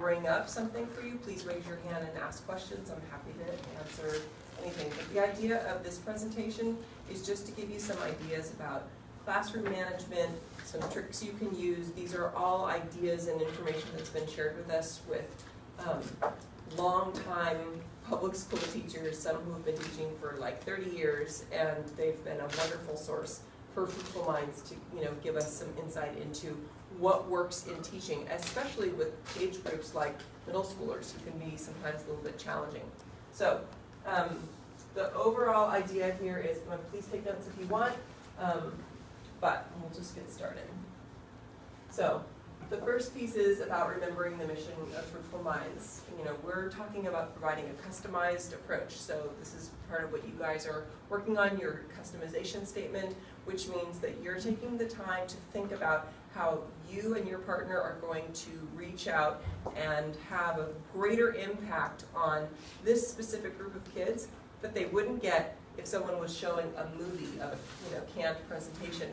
bring up something for you, please raise your hand and ask questions. I'm happy to answer anything. But the idea of this presentation is just to give you some ideas about classroom management, some tricks you can use. These are all ideas and information that's been shared with us with long-time public school teachers, some who have been teaching for like 30 years, and they've been a wonderful source for Fruitful Minds to give us some insight into what works in teaching, especially with age groups like middle schoolers who can be sometimes a little bit challenging. So the overall idea here is, please take notes if you want, but we'll just get started. So the first piece is about remembering the mission of Fruitful Minds. We're talking about providing a customized approach. So this is part of what you guys are working on, your customization statement, which means that you're taking the time to think about how you and your partner are going to reach out and have a greater impact on this specific group of kids that they wouldn't get if someone was showing a movie of a canned presentation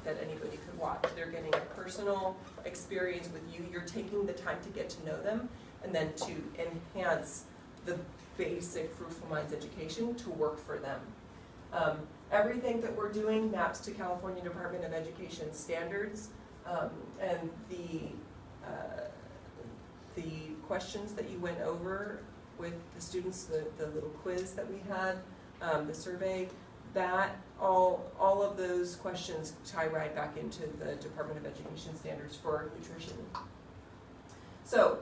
that anybody could watch. They're getting a personal experience with you. You're taking the time to get to know them and then to enhance the basic Fruitful Minds education to work for them. Everything that we're doing maps to California Department of Education standards, and the questions that you went over with the students, the little quiz that we had, the survey, that all of those questions tie right back into the Department of Education standards for nutrition. So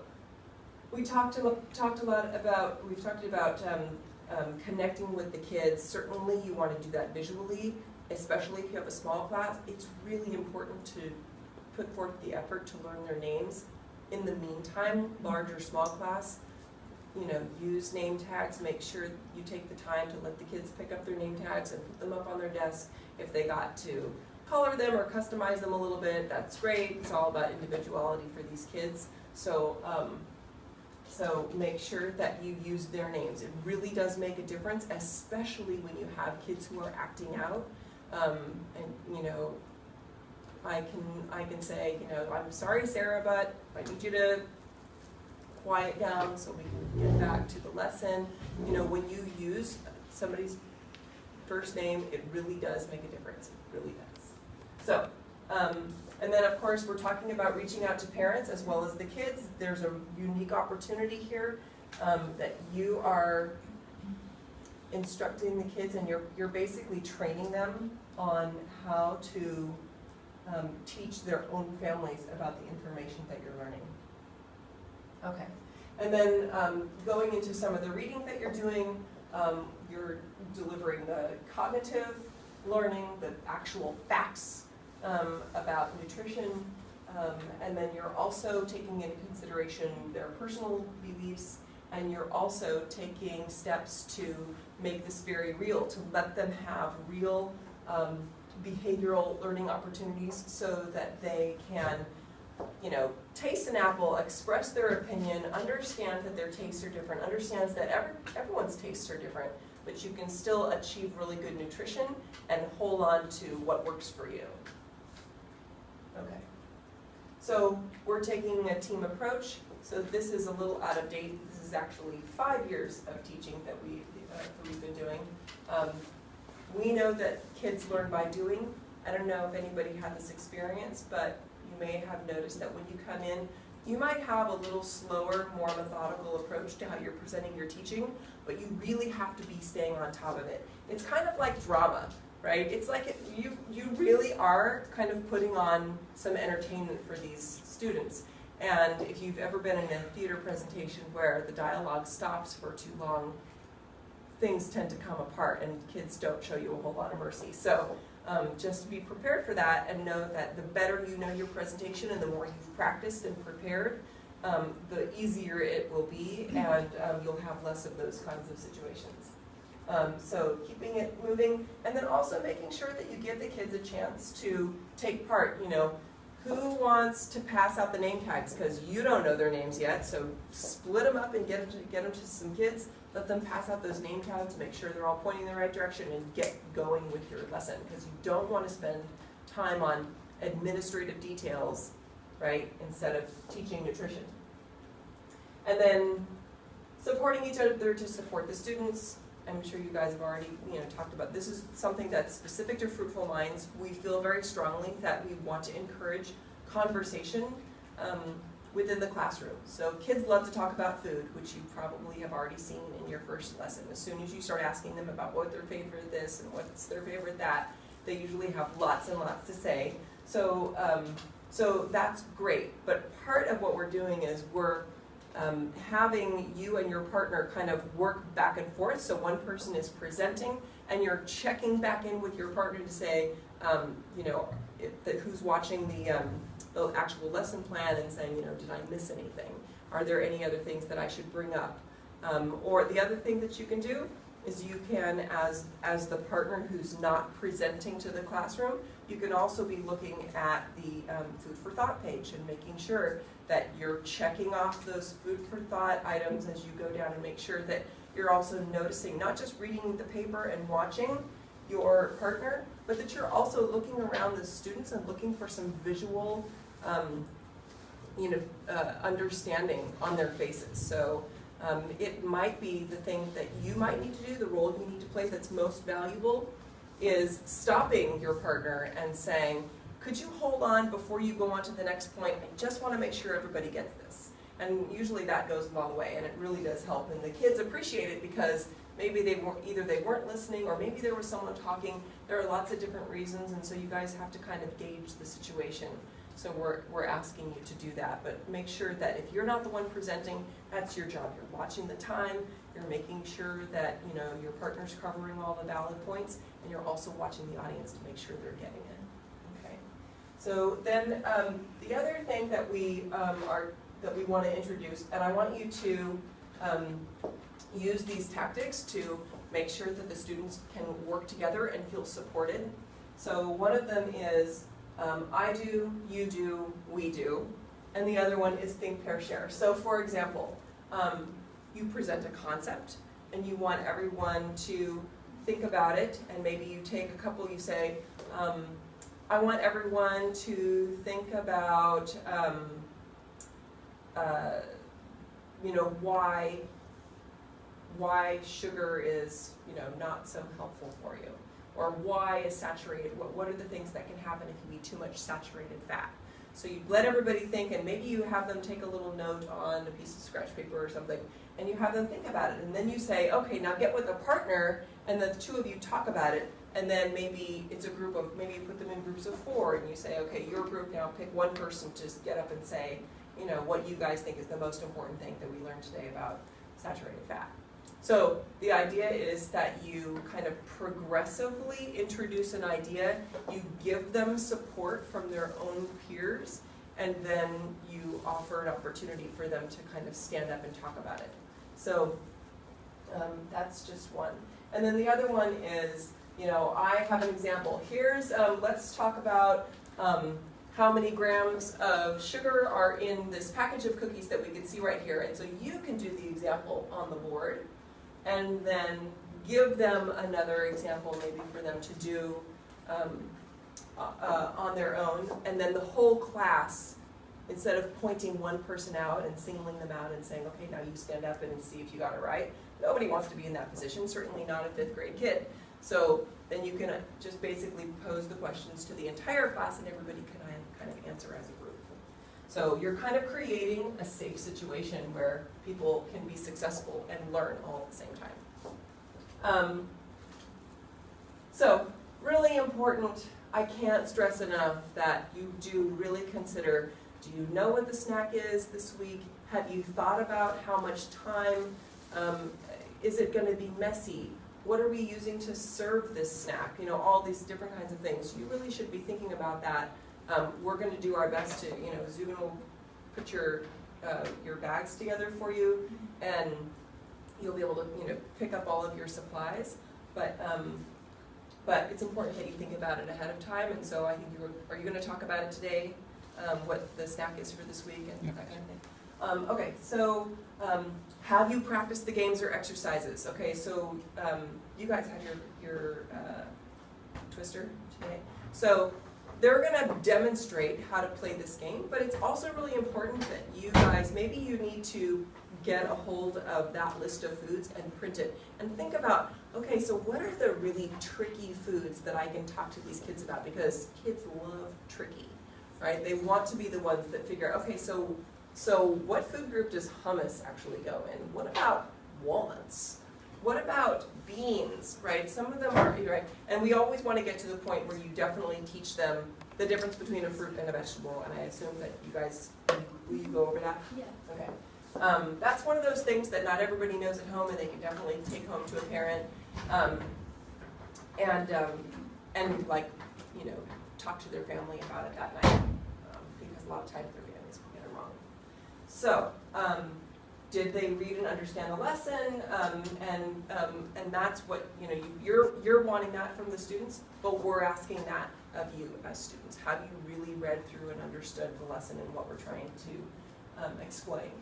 we talked a lot about, we've talked about connecting with the kids. Certainly you want to do that visually, especially if you have a small class. It's really important to put forth the effort to learn their names. In the meantime, large or small class, use name tags. Make sure you take the time to let the kids pick up their name tags and put them up on their desk. If they got to color them or customize them a little bit, that's great. It's all about individuality for these kids. So, so make sure that you use their names. It really does make a difference, especially when you have kids who are acting out. I can say, I'm sorry, Sarah, but I need you to quiet down so we can get back to the lesson. When you use somebody's first name, it really does make a difference. It really does. So, and then of course we're talking about reaching out to parents as well as the kids. There's a unique opportunity here that you are instructing the kids, and you're basically training them on how to teach their own families about the information that you're learning. Okay, and then going into some of the reading that you're doing, you're delivering the cognitive learning, the actual facts about nutrition, and then you're also taking into consideration their personal beliefs, and you're also taking steps to make this very real, to let them have real behavioral learning opportunities so that they can taste an apple, express their opinion, understand that their tastes are different, understands that everyone's tastes are different, but you can still achieve really good nutrition and hold on to what works for you. Okay. So we're taking a team approach. So this is a little out of date. This is actually 5 years of teaching that we've been doing. We know that kids learn by doing. I don't know if anybody had this experience, but you may have noticed that when you come in, you might have a little slower, more methodical approach to how you're presenting your teaching, but you really have to be staying on top of it. It's kind of like drama, right? It's like you really are kind of putting on some entertainment for these students. And if you've ever been in a theater presentation where the dialogue stops for too long, things tend to come apart and kids don't show you a whole lot of mercy. So just be prepared for that and know that the better you know your presentation and the more you've practiced and prepared, the easier it will be, and you'll have less of those kinds of situations. So keeping it moving, and then also making sure that you give the kids a chance to take part. Who wants to pass out the name tags? Because you don't know their names yet, so split them up and get them to some kids. Let them pass out those name tags, make sure they're all pointing in the right direction, and get going with your lesson, because you don't want to spend time on administrative details, right, instead of teaching nutrition. And then supporting each other to support the students. I'm sure you guys have already talked about this. Is something that's specific to Fruitful Minds. We feel very strongly that we want to encourage conversation within the classroom. So kids love to talk about food, which you probably have already seen in your first lesson. As soon as you start asking them about what their favorite this and what's their favorite that, they usually have lots and lots to say. So, so that's great. But part of what we're doing is we're having you and your partner kind of work back and forth. So one person is presenting, and you're checking back in with your partner to say, who's watching the actual lesson plan and saying, did I miss anything? Are there any other things that I should bring up? Or the other thing that you can do is you can, as the partner who's not presenting to the classroom, you can also be looking at the food for thought page and making sure that you're checking off those food for thought items as you go down, and make sure that you're also noticing, not just reading the paper and watching your partner, but that you're also looking around the students and looking for some visual understanding on their faces. So it might be the thing that you might need to do, the role you need to play that's most valuable, is stopping your partner and saying, could you hold on before you go on to the next point? I just want to make sure everybody gets this. And usually that goes a long way, and it really does help. And the kids appreciate it because maybe either they weren't listening, or maybe there was someone talking. There are lots of different reasons, and so you guys have to kind of gauge the situation. So we're asking you to do that, but make sure that if you're not the one presenting, that's your job. You're watching the time, you're making sure that your partner's covering all the valid points, and you're also watching the audience to make sure they're getting it. Okay. So then the other thing that we want to introduce, and I want you to use these tactics to make sure that the students can work together and feel supported. So one of them is I do, you do, we do, and the other one is think, pair, share. So for example, you present a concept and you want everyone to think about it, and maybe you take a couple, you say, I want everyone to think about why sugar is not so helpful for you, or why is saturated, what are the things that can happen if you eat too much saturated fat. So you let everybody think, and maybe you have them take a little note on a piece of scratch paper or something, and you have them think about it, and then you say, okay, now get with a partner, and the two of you talk about it, and then maybe it's a group of, maybe you put them in groups of 4, and you say, okay, your group now pick one person to just get up and say, what you guys think is the most important thing that we learned today about saturated fat. So the idea is that you kind of progressively introduce an idea, you give them support from their own peers, and then you offer an opportunity for them to kind of stand up and talk about it. So that's just one. And then the other one is, I have an example. Here's, let's talk about how many grams of sugar are in this package of cookies that we can see right here. And so you can do the example on the board, and then give them another example maybe for them to do on their own. And then the whole class, instead of pointing one person out and singling them out and saying, okay, now you stand up and see if you got it right. Nobody wants to be in that position, certainly not a 5th grade kid. So then you can just basically pose the questions to the entire class, and everybody can kind of answer as a group. So you're kind of creating a safe situation where people can be successful and learn all at the same time. So really important, I can't stress enough that you do really consider, do you know what the snack is this week? Have you thought about how much time? Is it going to be messy? What are we using to serve this snack? All these different kinds of things. You really should be thinking about that. We're going to do our best to, Zubin will put your bags together for you, and you'll be able to, pick up all of your supplies. But it's important that you think about it ahead of time. And so I think are you going to talk about it today? What the snack is for this week and that kind of thing. Okay, so have you practiced the games or exercises? Okay, so you guys had your twister today. So they're going to demonstrate how to play this game, but it's also really important that you guys, maybe you need to get a hold of that list of foods and print it. And think about, okay, so what are the really tricky foods that I can talk to these kids about? Because kids love tricky, right? They want to be the ones that figure out, okay, so what food group does hummus actually go in? What about walnuts? What about beans, right? Some of them are, right? And we always want to get to the point where you definitely teach them the difference between a fruit and a vegetable, and I assume that you guys, will you go over that? Yeah. Okay. That's one of those things that not everybody knows at home, and they can definitely take home to a parent, and like, you know, talk to their family about it that night, because a lot of times their families will get it wrong. So, did they read and understand the lesson? And that's what, you know, you're wanting that from the students, but we're asking that of you as students. Have you really read through and understood the lesson and what we're trying to explain?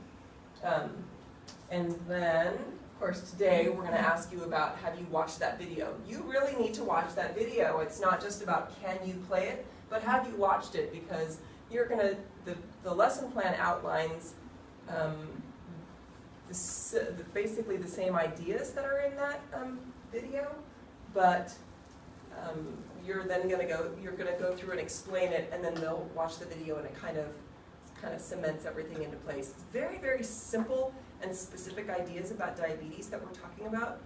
And then, of course, today we're going to ask you about, have you watched that video? You really need to watch that video. It's not just about can you play it, but have you watched it? Because you're going to, the lesson plan outlines basically the same ideas that are in that video, but you're then going to go through and explain it, and then they'll watch the video, and it kind of cements everything into place. It's very, very simple and specific ideas about diabetes that we're talking about.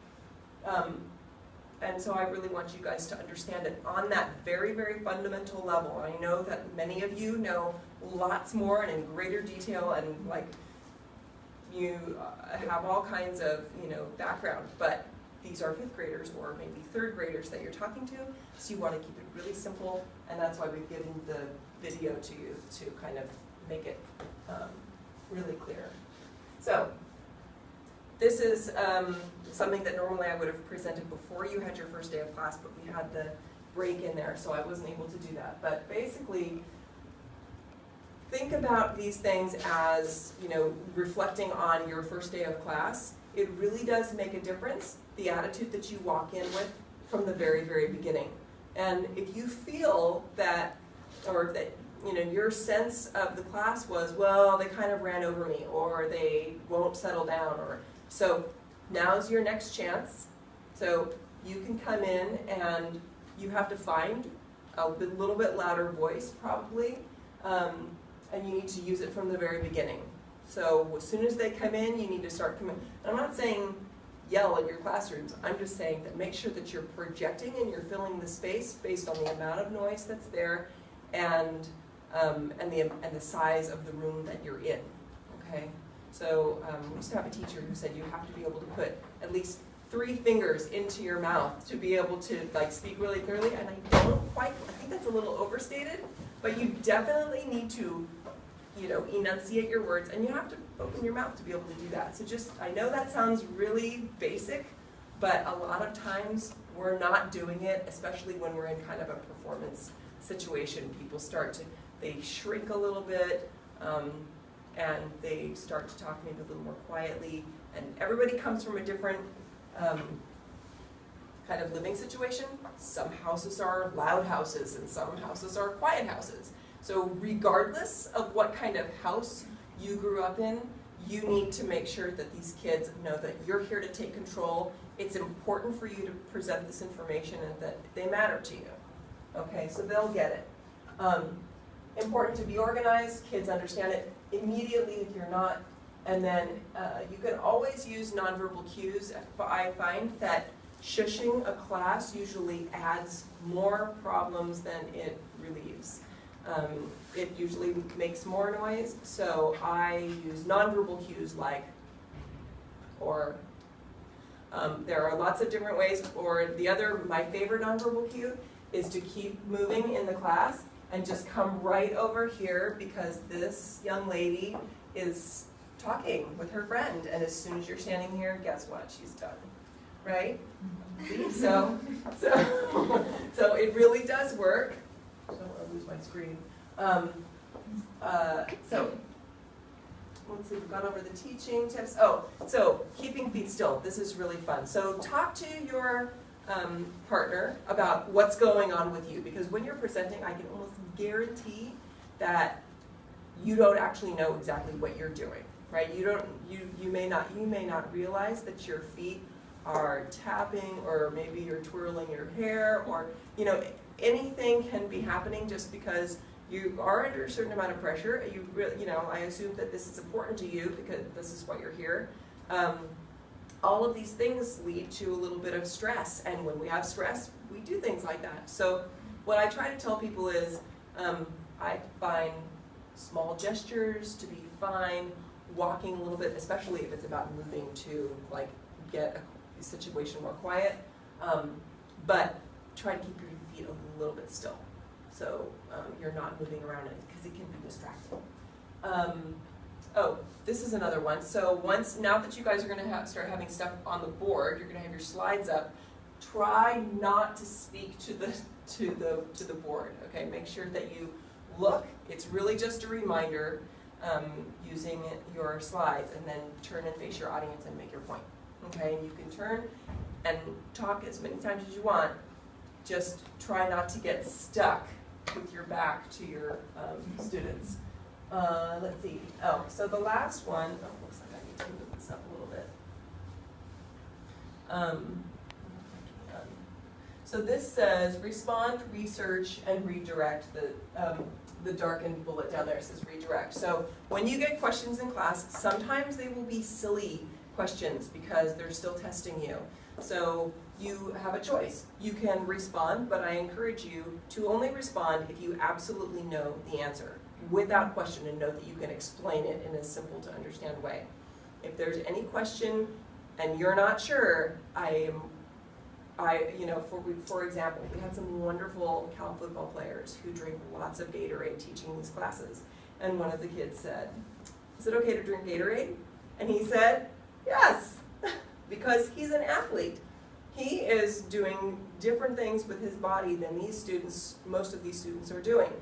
And so I really want you guys to understand it on that very, very fundamental level. I know that many of you know lots more and in greater detail, and like you have all kinds of, you know, background, but these are 5th graders or maybe 3rd graders that you're talking to, so you want to keep it really simple, and that's why we've given the video to you to kind of make it really clear. So this is something that normally I would have presented before you had your first day of class, but we had the break in there, so I wasn't able to do that. But basically, think about these things as, you know, reflecting on your first day of class. It really does make a difference, the attitude that you walk in with from the very, very beginning. And if you feel that, or that, you know, your sense of the class was, well, they kind of ran over me, or they won't settle down, or so now's your next chance. So you can come in and you have to find a little bit louder voice, probably, and you need to use it from the very beginning. So as soon as they come in, you need to start coming. I'm not saying yell in your classrooms. I'm just saying that make sure that you're projecting and you're filling the space based on the amount of noise that's there, and the size of the room that you're in. Okay. So we used to have a teacher who said you have to be able to put at least 3 fingers into your mouth to be able to like speak really clearly. And I think that's a little overstated, but you definitely need to, you know, enunciate your words, and you have to open your mouth to be able to do that. So just, I know that sounds really basic, but a lot of times we're not doing it, especially when we're in kind of a performance situation. People they shrink a little bit, and they start to talk maybe a little more quietly, and everybody comes from a different kind of living situation. Some houses are loud houses, and some houses are quiet houses. So regardless of what kind of house you grew up in, you need to make sure that these kids know that you're here to take control. It's important for you to present this information and that they matter to you. Okay, so they'll get it. Important to be organized. Kids understand it immediately if you're not. And then you can always use nonverbal cues. I find that shushing a class usually adds more problems than it relieves. It usually makes more noise, so I use nonverbal cues like, or. There are lots of different ways, or my favorite nonverbal cue is to keep moving in the class and just come right over here, because this young lady is talking with her friend, and as soon as you're standing here, guess what? She's done, right? See? So it really does work. I don't want to lose my screen. So let's see, we've gone over the teaching tips. Oh, so keeping feet still. This is really fun. So talk to your partner about what's going on with you, because when you're presenting, I can almost guarantee that you don't actually know exactly what you're doing, right? You may not realize that your feet are tapping, or maybe you're twirling your hair, or anything can be happening just because you are under a certain amount of pressure. I assume that this is important to you because this is why you're here. All of these things lead to a little bit of stress, and when we have stress, we do things like that. So what I try to tell people is, I find small gestures to be fine, walking a little bit, especially if it's about moving to get a situation more quiet, but try to keep your feet a little bit still, so you're not moving around it, because it can be distracting. Oh, this is another one. So now that you guys are going to start having stuff on the board, you're going to have your slides up. Try not to speak to the board. Okay, make sure that you look. It's really just a reminder, using your slides, and then turn and face your audience and make your point. Okay, and you can turn and talk as many times as you want. Just try not to get stuck with your back to your students. Let's see. Oh, so the last one. Oh, looks like I need to move this up a little bit. So this says respond, research, and redirect. The darkened bullet down there says redirect. So when you get questions in class, sometimes they will be silly questions because they're still testing you. So you have a choice. You can respond, but I encourage you to only respond if you absolutely know the answer, without question, and know that you can explain it in a simple to understand way. If there's any question and you're not sure, for example, we had some wonderful Cal football players who drink lots of Gatorade teaching these classes. And one of the kids said, "Is it okay to drink Gatorade?" And he said, "Yes," because he's an athlete. He is doing different things with his body than most of these students are doing.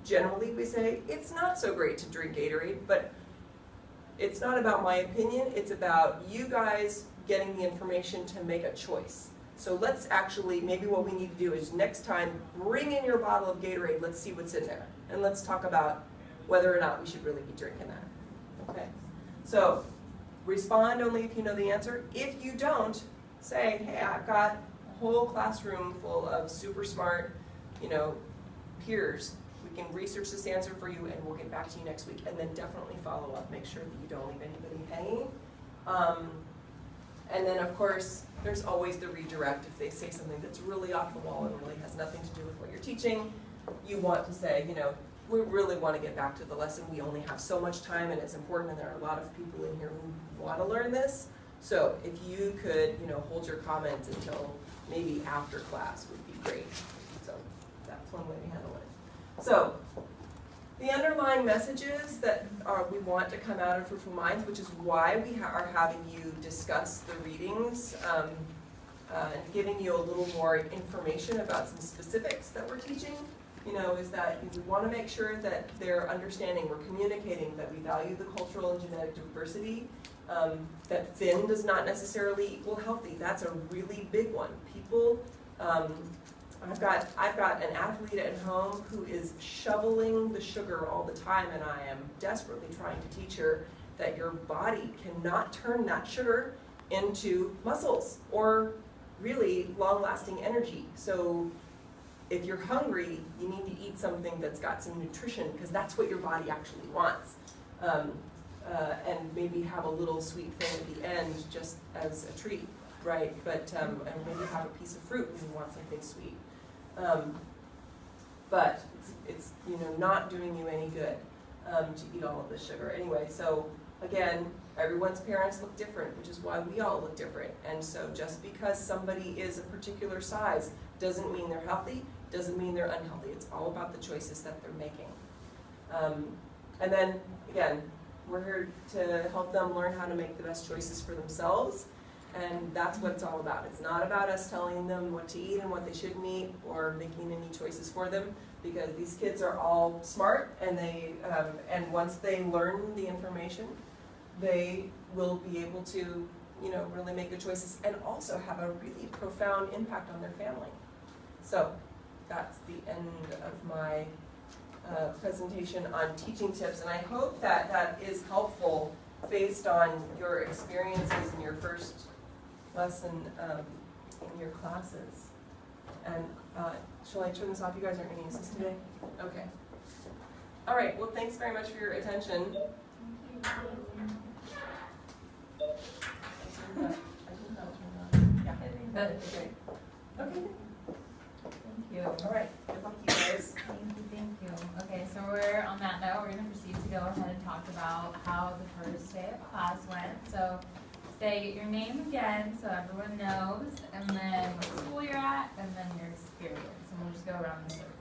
Generally, we say, it's not so great to drink Gatorade, but it's not about my opinion, it's about you guys getting the information to make a choice. So let's actually, maybe what we need to do is next time, bring in your bottle of Gatorade, let's see what's in there. And let's talk about whether or not we should really be drinking that. Okay? So, respond only if you know the answer. If you don't, say, hey, I've got a whole classroom full of super smart, peers. We can research this answer for you, and we'll get back to you next week. And then definitely follow up. Make sure that you don't leave anybody hanging. And then, of course, there's always the redirect. If they say something that's really off the wall and really has nothing to do with what you're teaching, you want to say, we really want to get back to the lesson. We only have so much time, and it's important, and there are a lot of people in here who want to learn this. So if you could, hold your comments until maybe after class would be great. So that's one way to handle it. So the underlying messages that we want to come out of Fruitful Minds, which is why we are having you discuss the readings, and giving you a little more information about some specifics that we're teaching, is that we want to make sure that they're understanding, we're communicating that we value the cultural and genetic diversity, that thin does not necessarily equal healthy. That's a really big one. People, I've got an athlete at home who is shoveling the sugar all the time, and I am desperately trying to teach her that your body cannot turn that sugar into muscles or really long-lasting energy. So if you're hungry, you need to eat something that's got some nutrition, because that's what your body actually wants. And maybe have a little sweet thing at the end just as a treat, right? But and maybe have a piece of fruit when you want something sweet. But it's not doing you any good to eat all of this sugar. Anyway, so again, everyone's parents look different, which is why we all look different. And so just because somebody is a particular size doesn't mean they're healthy, doesn't mean they're unhealthy. It's all about the choices that they're making. And then, again, we're here to help them learn how to make the best choices for themselves, and that's what it's all about. It's not about us telling them what to eat and what they shouldn't eat or making any choices for them, because these kids are all smart, and and once they learn the information, they will be able to you know, really make good choices and also have a really profound impact on their family. So that's the end of my presentation on teaching tips, and I hope that that is helpful based on your experiences in your first lesson in your classes. And shall I turn this off? You guys aren't going to use this today? Okay. All right, well, thanks very much for your attention. I did not turn on. Yeah. Okay. Okay. Thank you. All right. Good luck, you guys. Thank you. Okay, so we're on that note, we're going to proceed to go ahead and talk about how the first day of class went. So say your name again so everyone knows, and then what school you're at, and then your experience. And we'll just go around the circle.